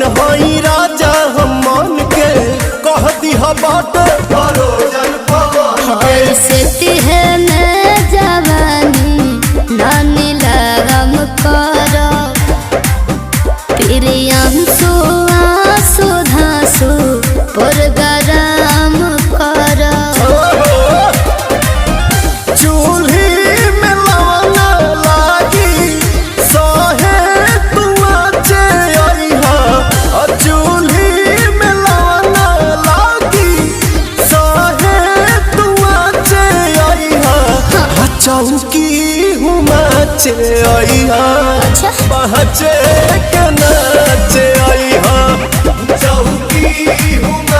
धन हई राजा हम मन के कह दिहा बाट परोजन पवन से है मैं जवानी नानी लगम करो प्रियांशु आंसू धांसू पुरगराम करो चूल्ही में लवना लागी सहे तुआ चे आईहा चूल्ही में लवना लागी सहे तुआ चे आईहा चौकी हुमा चे आईहा पहचे के नाचे आईहा चौकी हुमा